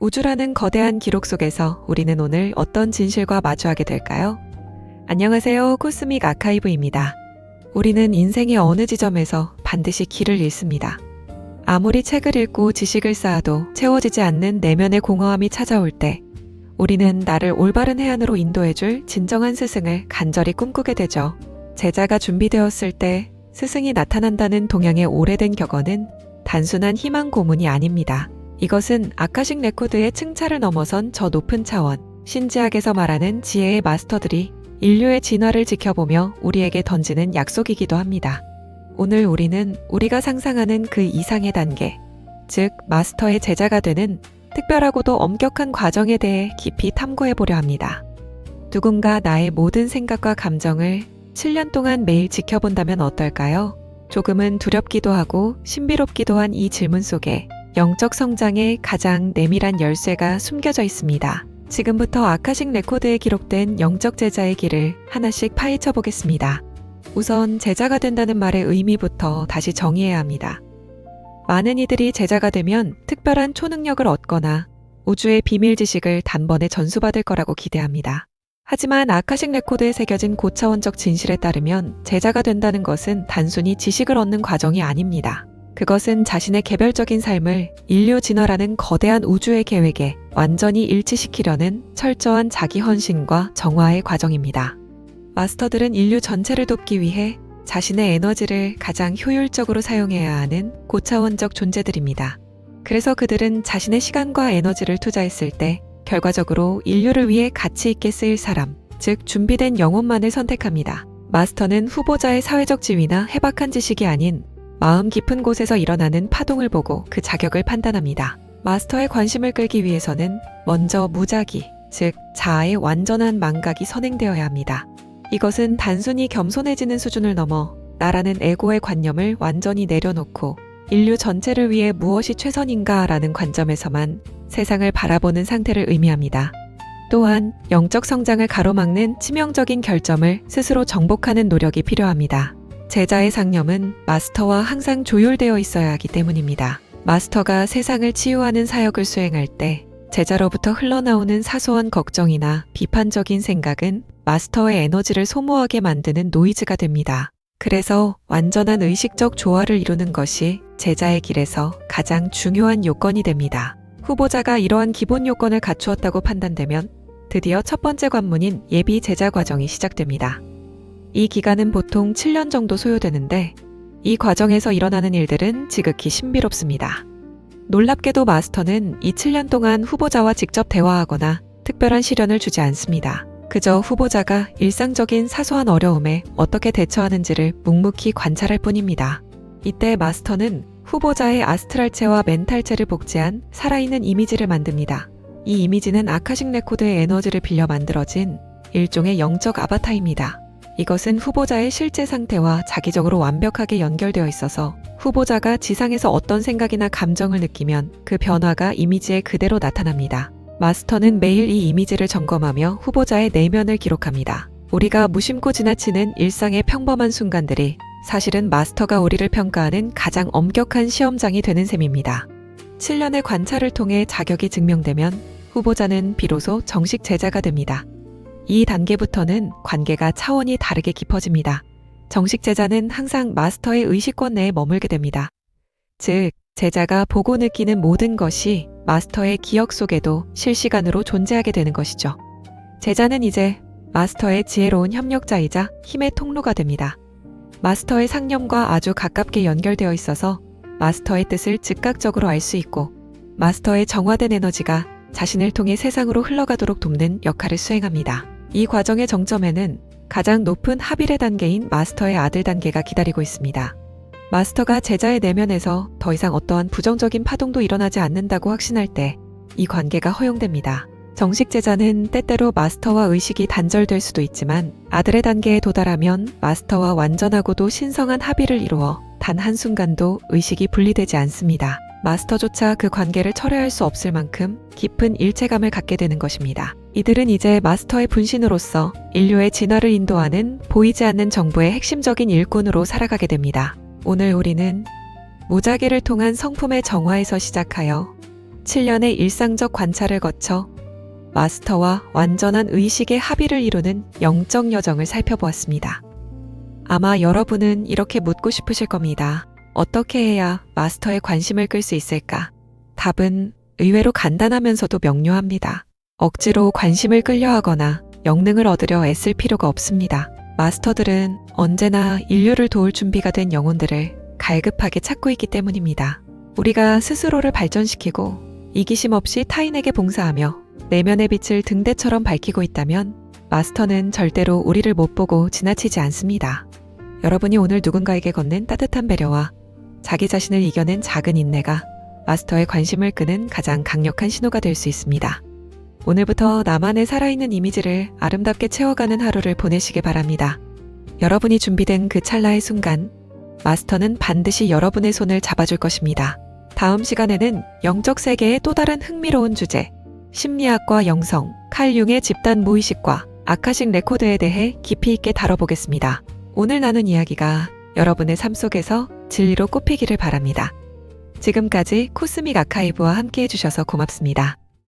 우주라는 거대한 기록 속에서 우리는 오늘 어떤 진실과 마주하게 될까요? 안녕하세요. 코스믹 아카이브입니다. 우리는 인생의 어느 지점에서 반드시 길을 잃습니다. 아무리 책을 읽고 지식을 쌓아도 채워지지 않는 내면의 공허함이 찾아올 때 우리는 나를 올바른 해안으로 인도해줄 진정한 스승을 간절히 꿈꾸게 되죠. 제자가 준비되었을 때 스승이 나타난다는 동양의 오래된 격언은 단순한 희망 고문이 아닙니다. 이것은 아카식 레코드의 층차를 넘어선 저 높은 차원, 신지학에서 말하는 지혜의 마스터들이 인류의 진화를 지켜보며 우리에게 던지는 약속이기도 합니다. 오늘 우리는 우리가 상상하는 그 이상의 단계, 즉 마스터의 제자가 되는 특별하고도 엄격한 과정에 대해 깊이 탐구해보려 합니다. 누군가 나의 모든 생각과 감정을 7년 동안 매일 지켜본다면 어떨까요? 조금은 두렵기도 하고 신비롭기도 한 이 질문 속에 영적 성장의 가장 내밀한 열쇠가 숨겨져 있습니다. 지금부터 아카식 레코드에 기록된 영적 제자의 길을 하나씩 파헤쳐 보겠습니다. 우선 제자가 된다는 말의 의미부터 다시 정의해야 합니다. 많은 이들이 제자가 되면 특별한 초능력을 얻거나 우주의 비밀 지식을 단번에 전수받을 거라고 기대합니다. 하지만 아카식 레코드에 새겨진 고차원적 진실에 따르면 제자가 된다는 것은 단순히 지식을 얻는 과정이 아닙니다. 그것은 자신의 개별적인 삶을 인류 진화라는 거대한 우주의 계획에 완전히 일치시키려는 철저한 자기 헌신과 정화의 과정입니다. 마스터들은 인류 전체를 돕기 위해 자신의 에너지를 가장 효율적으로 사용해야 하는 고차원적 존재들입니다. 그래서 그들은 자신의 시간과 에너지를 투자했을 때 결과적으로 인류를 위해 가치 있게 쓰일 사람, 즉 준비된 영혼만을 선택합니다. 마스터는 후보자의 사회적 지위나 해박한 지식이 아닌 마음 깊은 곳에서 일어나는 파동을 보고 그 자격을 판단합니다. 마스터의 관심을 끌기 위해서는 먼저 무작위, 즉 자아의 완전한 망각이 선행되어야 합니다. 이것은 단순히 겸손해지는 수준을 넘어 나라는 에고의 관념을 완전히 내려놓고 인류 전체를 위해 무엇이 최선인가라는 관점에서만 세상을 바라보는 상태를 의미합니다. 또한 영적 성장을 가로막는 치명적인 결점을 스스로 정복하는 노력이 필요합니다. 제자의 상념은 마스터와 항상 조율되어 있어야 하기 때문입니다. 마스터가 세상을 치유하는 사역을 수행할 때 제자로부터 흘러나오는 사소한 걱정이나 비판적인 생각은 마스터의 에너지를 소모하게 만드는 노이즈가 됩니다. 그래서 완전한 의식적 조화를 이루는 것이 제자의 길에서 가장 중요한 요건이 됩니다. 후보자가 이러한 기본 요건을 갖추었다고 판단되면 드디어 첫 번째 관문인 예비 제자 과정이 시작됩니다. 이 기간은 보통 7년 정도 소요되는데 이 과정에서 일어나는 일들은 지극히 신비롭습니다. 놀랍게도 마스터는 이 7년 동안 후보자와 직접 대화하거나 특별한 시련을 주지 않습니다. 그저 후보자가 일상적인 사소한 어려움에 어떻게 대처하는지를 묵묵히 관찰할 뿐입니다. 이때 마스터는 후보자의 아스트랄체와 멘탈체를 복제한 살아있는 이미지를 만듭니다. 이 이미지는 아카식 레코드의 에너지를 빌려 만들어진 일종의 영적 아바타입니다. 이것은 후보자의 실제 상태와 자기적으로 완벽하게 연결되어 있어서 후보자가 지상에서 어떤 생각이나 감정을 느끼면 그 변화가 이미지에 그대로 나타납니다. 마스터는 매일 이 이미지를 점검하며 후보자의 내면을 기록합니다. 우리가 무심코 지나치는 일상의 평범한 순간들이 사실은 마스터가 우리를 평가하는 가장 엄격한 시험장이 되는 셈입니다. 7년의 관찰을 통해 자격이 증명되면 후보자는 비로소 정식 제자가 됩니다. 이 단계부터는 관계가 차원이 다르게 깊어집니다. 정식 제자는 항상 마스터의 의식권 내에 머물게 됩니다. 즉, 제자가 보고 느끼는 모든 것이 마스터의 기억 속에도 실시간으로 존재하게 되는 것이죠. 제자는 이제 마스터의 지혜로운 협력자이자 힘의 통로가 됩니다. 마스터의 상념과 아주 가깝게 연결되어 있어서 마스터의 뜻을 즉각적으로 알 수 있고 마스터의 정화된 에너지가 자신을 통해 세상으로 흘러가도록 돕는 역할을 수행합니다. 이 과정의 정점에는 가장 높은 하빌의 단계인 마스터의 아들 단계가 기다리고 있습니다. 마스터가 제자의 내면에서 더 이상 어떠한 부정적인 파동도 일어나지 않는다고 확신할 때 이 관계가 허용됩니다. 정식 제자는 때때로 마스터와 의식이 단절될 수도 있지만 아들의 단계에 도달하면 마스터와 완전하고도 신성한 합의를 이루어 단 한순간도 의식이 분리되지 않습니다. 마스터조차 그 관계를 철회할 수 없을 만큼 깊은 일체감을 갖게 되는 것입니다. 이들은 이제 마스터의 분신으로서 인류의 진화를 인도하는 보이지 않는 정보의 핵심적인 일꾼으로 살아가게 됩니다. 오늘 우리는 무작위를 통한 성품의 정화에서 시작하여 7년의 일상적 관찰을 거쳐 마스터와 완전한 의식의 합의를 이루는 영적 여정을 살펴보았습니다. 아마 여러분은 이렇게 묻고 싶으실 겁니다. 어떻게 해야 마스터의 관심을 끌 수 있을까? 답은 의외로 간단하면서도 명료합니다. 억지로 관심을 끌려 하거나 영능을 얻으려 애쓸 필요가 없습니다. 마스터들은 언제나 인류를 도울 준비가 된 영혼들을 갈급하게 찾고 있기 때문입니다. 우리가 스스로를 발전시키고 이기심 없이 타인에게 봉사하며 내면의 빛을 등대처럼 밝히고 있다면 마스터는 절대로 우리를 못 보고 지나치지 않습니다. 여러분이 오늘 누군가에게 건넨 따뜻한 배려와 자기 자신을 이겨낸 작은 인내가 마스터의 관심을 끄는 가장 강력한 신호가 될 수 있습니다. 오늘부터 나만의 살아있는 이미지를 아름답게 채워가는 하루를 보내시길 바랍니다. 여러분이 준비된 그 찰나의 순간, 마스터는 반드시 여러분의 손을 잡아줄 것입니다. 다음 시간에는 영적 세계의 또 다른 흥미로운 주제, 심리학과 영성, 칼 융의 집단 무의식과 아카식 레코드에 대해 깊이 있게 다뤄보겠습니다. 오늘 나눈 이야기가 여러분의 삶 속에서 진리로 꼽히기를 바랍니다. 지금까지 코스믹 아카이브와 함께 해주셔서 고맙습니다.